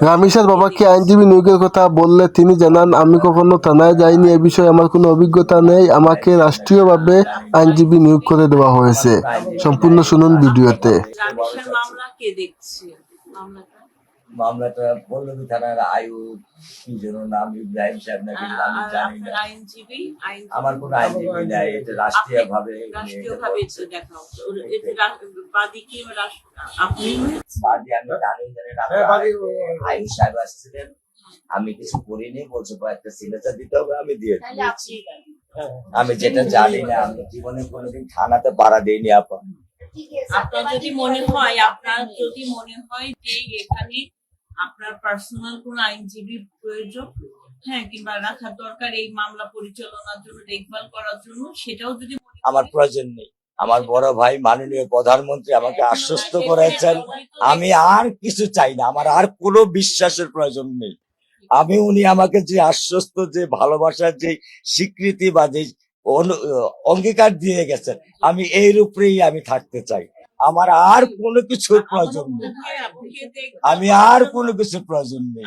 রামিসার বাবাকে আইনজীবী নিয়োগের কথা বললে তিনি জানান, আমি কখনো থানায় যাইনি, এ বিষয়ে আমার কোনো অভিজ্ঞতা নেই, আমাকে রাষ্ট্রীয়ভাবে আইনজীবী নিয়োগ করে দেওয়া হয়েছে। সম্পূর্ণ শুনুন ভিডিওতে। মামলাটা পল্লবী থানার আয়ুব কি যেন নাম, ইব্রাহিম সাহেব নাকি, আমি জানি না। আমার কোনো আইনজীবী নাই, এটা রাষ্ট্রীয় ভাবে আয়ুব সাহেব আসছিলেন, আমি কিছু করিনি, বলছে একটা সিগনেচার দিতে হবে, আমি দিয়ে দিয়েছি। আমি যেটা জানি না, আমি জীবনে কোনোদিন থানাতে পাড়া দিইনি আপা। আপনার যদি মনে হয় যে এখানে আপনার পার্সোনাল কোন আইনজীবীর প্রয়োজন, হ্যাঁ, কিংবা রাখার দরকার এই মামলা পরিচালনার জন্য, দেখভাল করার জন্য, সেটাও যদি আমার প্রয়োজন নেই। আমার বড় ভাই মাননীয় প্রধানমন্ত্রী আমাকে আশ্বস্ত করেছেন, আমি আর কিছু চাই না, আমার আর কোনো বিশ্বাসের প্রয়োজন নেই। আমি উনি আমাকে যে আশ্বস্ত, যে ভালোবাসার যে স্বীকৃতি বা যে অঙ্গীকার দিয়ে গেছেন, আমি এর উপরেই আমি থাকতে চাই। আমার আর কোনো কিছুর প্রয়োজন নেই, আমি আর কোনো কিছুর প্রয়োজন নেই।